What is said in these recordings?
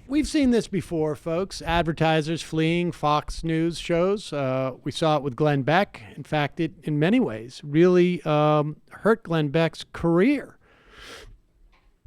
We've seen this before, folks. Advertisers fleeing Fox News shows. We saw it with Glenn Beck. In fact, it, in many ways, really hurt Glenn Beck's career,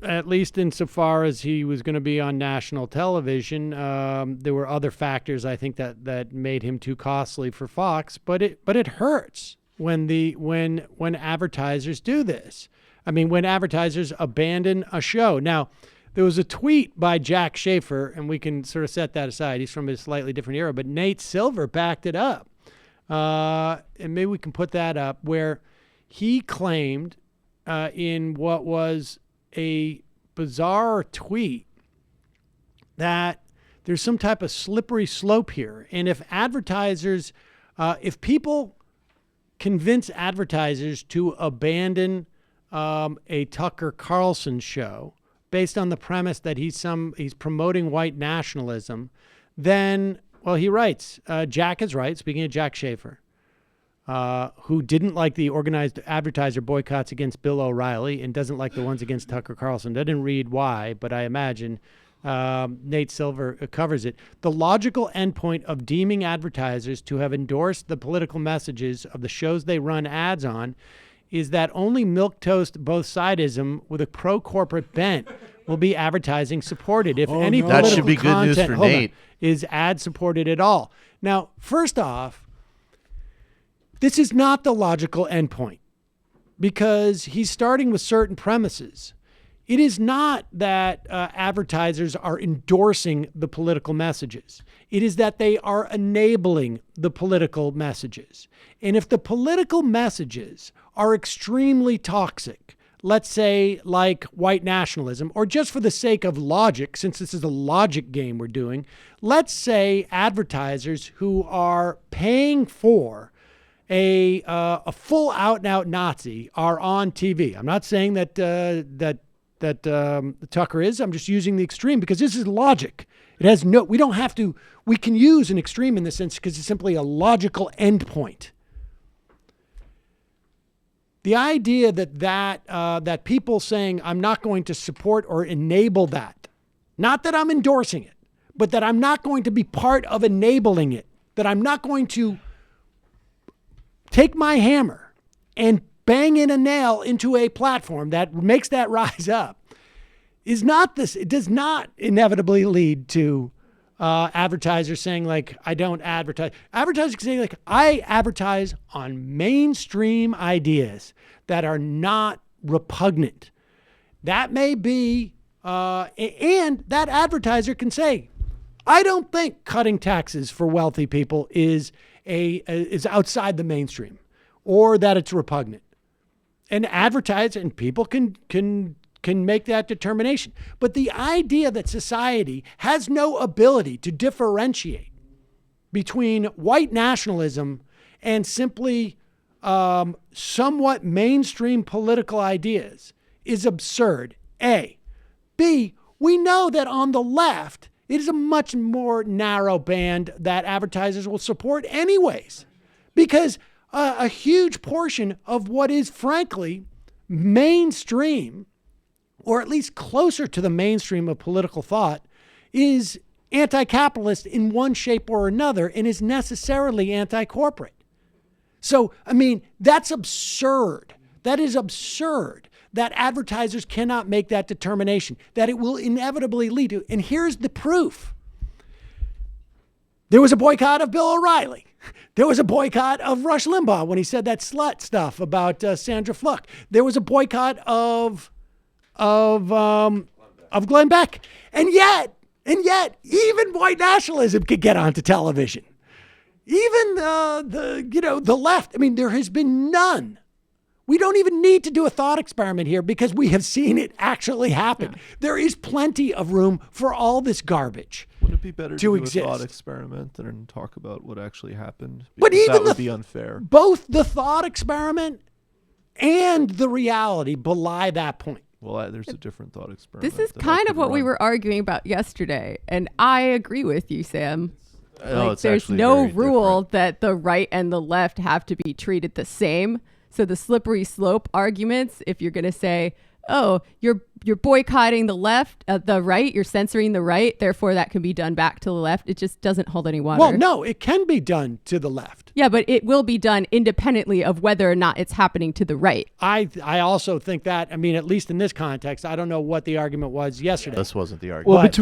at least insofar as he was going to be on national television. There were other factors, I think, that made him too costly for Fox. But it hurts when advertisers do this. I mean, when advertisers abandon a show. Now, there was a tweet by Jack Schaefer, and we can sort of set that aside. He's from a slightly different era, but Nate Silver backed it up. And maybe we can put that up, where he claimed in what was a bizarre tweet that there's some type of slippery slope here. And if advertisers, if people convince advertisers to abandon a Tucker Carlson show, based on the premise that he's promoting white nationalism, then, well, he writes, Jack is right, speaking of Jack Schaefer, who didn't like the organized advertiser boycotts against Bill O'Reilly and doesn't like the ones against Tucker Carlson. Didn't read why, but I imagine Nate Silver covers it. The logical endpoint of deeming advertisers to have endorsed the political messages of the shows they run ads on is that only milquetoast both-sidism with a pro-corporate bent will be advertising supported. If any political that should be good news for Nate. Is ad-supported at all. Now, first off, this is not the logical endpoint because he's starting with certain premises. It is not that advertisers are endorsing the political messages. It is that they are enabling the political messages. And if the political messages are extremely toxic, let's say like white nationalism, or just for the sake of logic, since this is a logic game we're doing, let's say advertisers who are paying for a full out-and-out Nazi are on TV. I'm not saying that Tucker is. I'm just using the extreme because this is logic. It has no, we don't have to, we can use an extreme in this sense because it's simply a logical endpoint. The idea that people saying I'm not going to support or enable that, not that I'm endorsing it, but that I'm not going to be part of enabling it, that I'm not going to take my hammer and bang in a nail into a platform that makes that rise up, is not this. It does not inevitably lead to advertisers saying like, I don't advertise. Advertisers saying like, I advertise on mainstream ideas that are not repugnant. That may be, and that advertiser can say, I don't think cutting taxes for wealthy people is outside the mainstream, or that it's repugnant. And advertise, and people can make that determination. But the idea that society has no ability to differentiate between white nationalism and simply somewhat mainstream political ideas is absurd, A. B, we know that on the left, it is a much more narrow band that advertisers will support anyways, because a huge portion of what is frankly mainstream, or at least closer to the mainstream of political thought, is anti-capitalist in one shape or another and is necessarily anti-corporate. So, I mean, that's absurd. That is absurd that advertisers cannot make that determination, that it will inevitably lead to. And here's the proof. There was a boycott of Bill O'Reilly. There was a boycott of Rush Limbaugh when he said that slut stuff about Sandra Fluck. There was a boycott of Glenn Beck. And yet, even white nationalism could get onto television. Even the left. I mean, there has been none. We don't even need to do a thought experiment here because we have seen it actually happen. Yeah. There is plenty of room for all this garbage. Wouldn't it be better to do exist. A thought experiment than talk about what actually happened? But even that would be unfair. Both the thought experiment and the reality belie that point. Well, there's a different thought experiment. This is kind of what we were arguing about yesterday, and I agree with you, Sam. There's no rule that the right and the left have to be treated the same. So the slippery slope arguments, if you're going to say, oh, you're boycotting the left, the right, you're censoring the right, therefore that can be done back to the left. It just doesn't hold any water. Well, no, it can be done to the left. Yeah, but it will be done independently of whether or not it's happening to the right. I also think that, I mean, at least in this context, I don't know what the argument was yesterday. This wasn't the argument.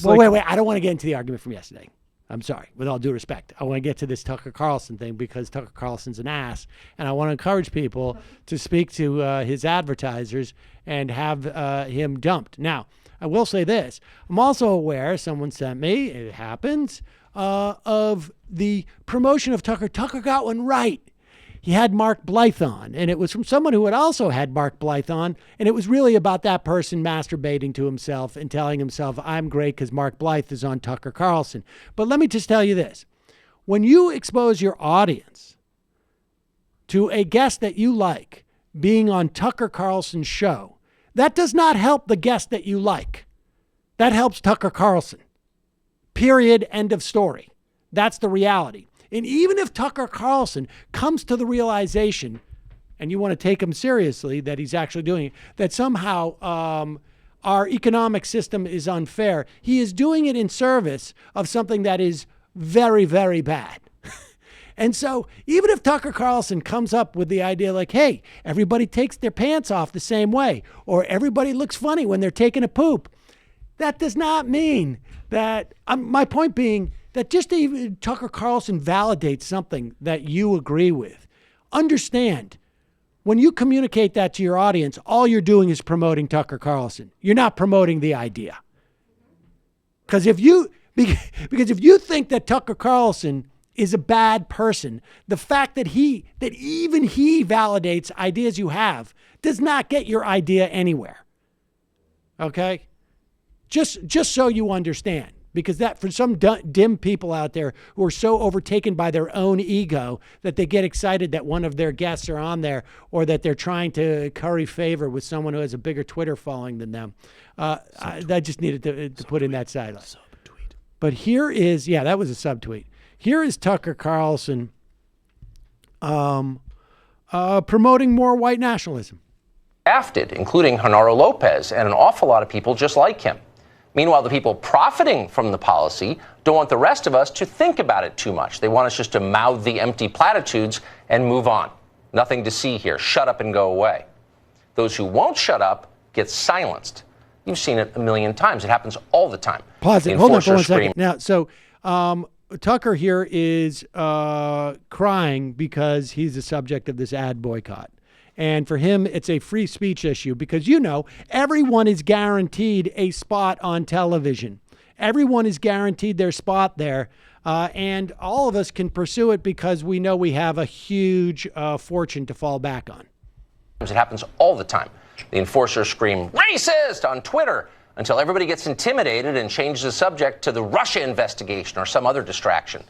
Well, Wait, I don't want to get into the argument from yesterday. I'm sorry, with all due respect. I want to get to this Tucker Carlson thing because Tucker Carlson's an ass, and I want to encourage people to speak to his advertisers and have him dumped. Now, I will say this. I'm also aware, someone sent me, it happens, of the promotion of Tucker. Tucker got one right. He had Mark Blythe on, and it was from someone who had also had Mark Blythe on, and it was really about that person masturbating to himself and telling himself, I'm great because Mark Blythe is on Tucker Carlson. But let me just tell you this. When you expose your audience to a guest that you like being on Tucker Carlson's show, that does not help the guest that you like. That helps Tucker Carlson. Period. End of story. That's the reality. And even if Tucker Carlson comes to the realization, and you want to take him seriously, that he's actually doing it, that somehow our economic system is unfair, he is doing it in service of something that is very, very bad. And so even if Tucker Carlson comes up with the idea like, hey, everybody takes their pants off the same way, or everybody looks funny when they're taking a poop, that does not mean that, my point being, that just even Tucker Carlson validates something that you agree with. Understand, when you communicate that to your audience, all you're doing is promoting Tucker Carlson. You're not promoting the idea. Because if you think that Tucker Carlson is a bad person, the fact that even he validates ideas you have does not get your idea anywhere. Okay? Just so you understand. Because that, for some dim people out there who are so overtaken by their own ego that they get excited that one of their guests are on there, or that they're trying to curry favor with someone who has a bigger Twitter following than them. I just needed to put in that sidelight. Subtweet. But here is, that was a subtweet. Here is Tucker Carlson promoting more white nationalism. Drafted, including Genaro Lopez and an awful lot of people just like him. Meanwhile, the people profiting from the policy don't want the rest of us to think about it too much. They want us just to mouth the empty platitudes and move on. Nothing to see here. Shut up and go away. Those who won't shut up get silenced. You've seen it a million times. It happens all the time. Pause it. Hold on for 1 second. Now, so Tucker here is crying because he's the subject of this ad boycott. And for him, it's a free speech issue because, everyone is guaranteed a spot on television. Everyone is guaranteed their spot there. And all of us can pursue it because we know we have a huge fortune to fall back on. It happens all the time. The enforcers scream racist on Twitter until everybody gets intimidated and changes the subject to the Russia investigation or some other distraction.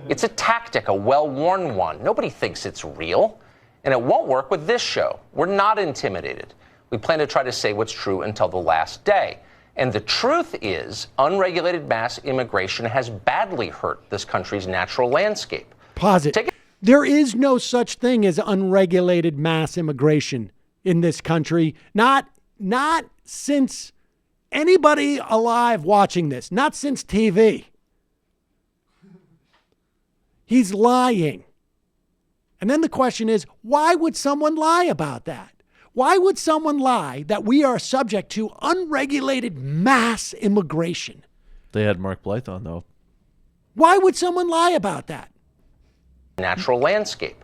It's a tactic, a well-worn one. Nobody thinks it's real. And it won't work with this show. We're not intimidated. We plan to try to say what's true until the last day. And the truth is, unregulated mass immigration has badly hurt this country's natural landscape. Pause it. There is no such thing as unregulated mass immigration in this country. Not since anybody alive watching this. Not since TV. He's lying. And then the question is, why would someone lie about that? Why would someone lie that we are subject to unregulated mass immigration? They had Mark Blythe on, though. Why would someone lie about that? Natural landscape.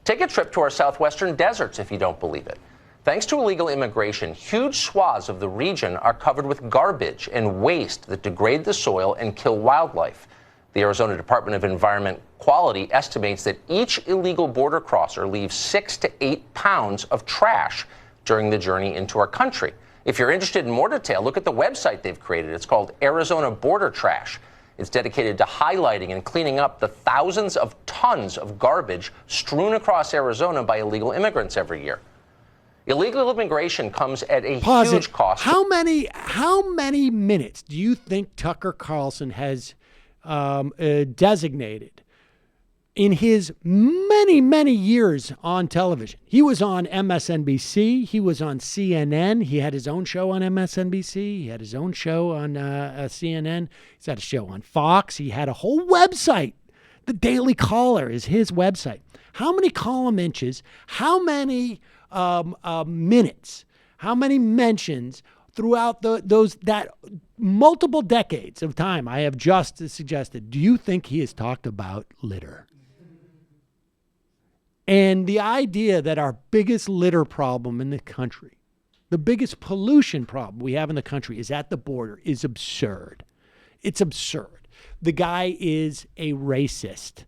Take a trip to our southwestern deserts if you don't believe it. Thanks to illegal immigration, huge swaths of the region are covered with garbage and waste that degrade the soil and kill wildlife. The Arizona Department of Environment Quality estimates that each illegal border crosser leaves 6 to 8 pounds of trash during the journey into our country. If you're interested in more detail, look at the website they've created. It's called Arizona Border Trash. It's dedicated to highlighting and cleaning up the thousands of tons of garbage strewn across Arizona by illegal immigrants every year. Illegal immigration comes at a huge cost. How many minutes do you think Tucker Carlson has designated in his many, many years on television. He was on MSNBC. He was on CNN. He had his own show on MSNBC. He had his own show on CNN. He's had a show on Fox. He had a whole website. The Daily Caller is his website. How many column inches, how many minutes, how many mentions throughout that multiple decades of time I have just suggested, do you think he has talked about litter? And the idea that our biggest litter problem in the country, the biggest pollution problem we have in the country is at the border is absurd. It's absurd. The guy is a racist.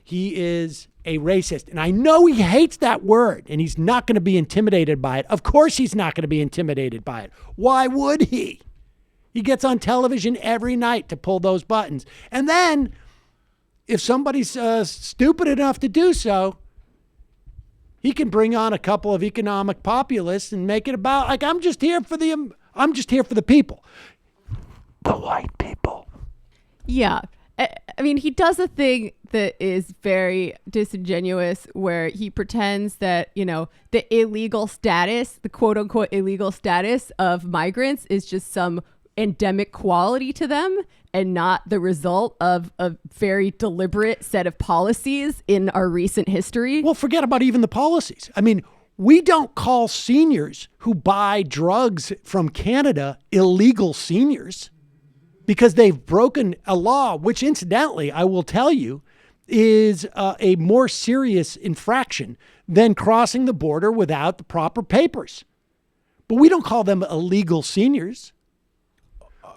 He is a racist. And I know he hates that word, and he's not going to be intimidated by it. Of course he's not going to be intimidated by it. Why would he? He gets on television every night to pull those buttons. And then, if somebody's stupid enough to do so, he can bring on a couple of economic populists and make it about, like, I'm just here for the people. The white people. Yeah. I mean, he does a thing that is very disingenuous where he pretends that, the illegal status, the quote unquote illegal status of migrants is just some endemic quality to them and not the result of a very deliberate set of policies in our recent history. Well, forget about even the policies. I mean, we don't call seniors who buy drugs from Canada illegal seniors, because they've broken a law, which incidentally, I will tell you, is a more serious infraction than crossing the border without the proper papers. But we don't call them illegal seniors.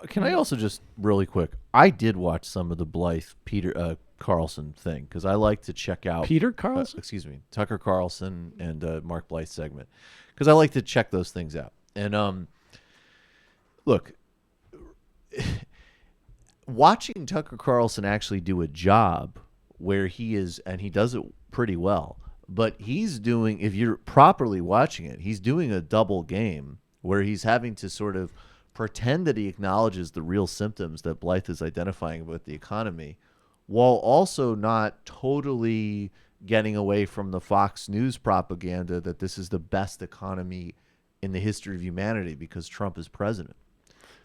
Can I also just really quick? I did watch some of the Blythe Peter Carlson thing because I like to check out Peter Carlson. Tucker Carlson and Mark Blythe segment because I like to check those things out. And look. Watching Tucker Carlson actually do a job where he is, and he does it pretty well, but he's doing, if you're properly watching it, he's doing a double game where he's having to sort of pretend that he acknowledges the real symptoms that Blythe is identifying with the economy while also not totally getting away from the Fox News propaganda that this is the best economy in the history of humanity because Trump is president.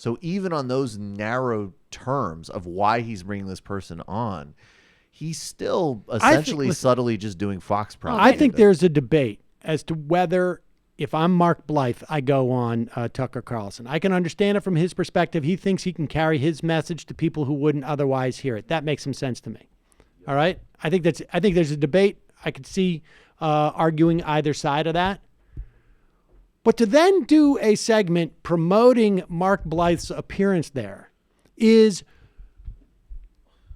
So even on those narrow terms of why he's bringing this person on, he's still essentially subtly just doing Fox propaganda. I think there's a debate as to whether, if I'm Mark Blythe, I go on Tucker Carlson. I can understand it from his perspective. He thinks he can carry his message to people who wouldn't otherwise hear it. That makes some sense to me. All right? I think there's a debate. I could see arguing either side of that. But to then do a segment promoting Mark Blythe's appearance there is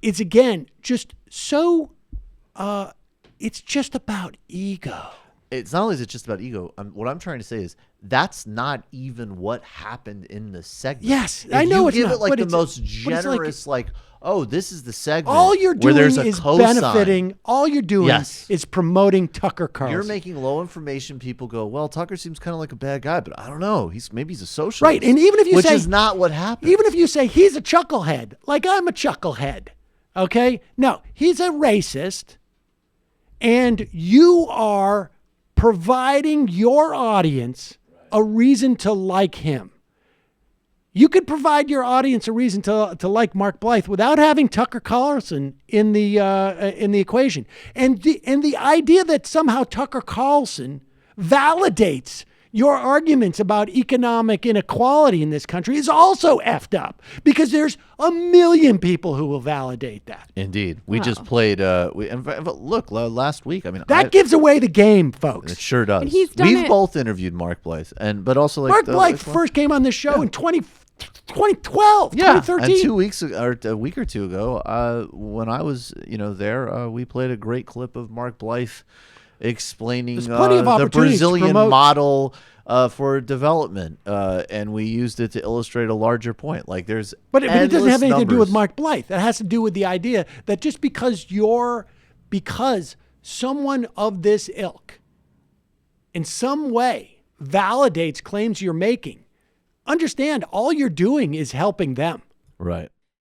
again just so it's just about ego. It's not only is it just about ego. What I'm trying to say is that's not even what happened in the segment. Yes, if I know it's you give not, it like but the it's most generous, like, oh, this is the segment. All you're where doing there's a is cosign. benefiting. All you're doing is promoting Tucker Carlson. You're making low information people go, well, Tucker seems kind of like a bad guy, but I don't know. Maybe he's a socialist. Right, and even if you which say, is not what happened. Even if you say he's a chucklehead, like I'm a chucklehead, okay? No, he's a racist, and you are providing your audience a reason to like him. You could provide your audience a reason to like Mark Blythe without having Tucker Carlson in the equation. And the idea that somehow Tucker Carlson validates your arguments about economic inequality in this country is also effed up because there's a million people who will validate that. Indeed. We just played, look, last week, that gives away the game, folks. It sure does. And he's done We've it. both interviewed Mark Blythe, but also like Mark Blythe first came on this show in 2012, yeah, 2013. and 2 weeks ago, or a week or two ago, when I was, there, we played a great clip of Mark Blythe explaining the Brazilian model for development, and we used it to illustrate a larger point. Like but it doesn't have anything to do with Mark Blythe. It has to do with the idea that just because someone of this ilk in some way validates claims you're making, understand all you're doing is helping them. Right.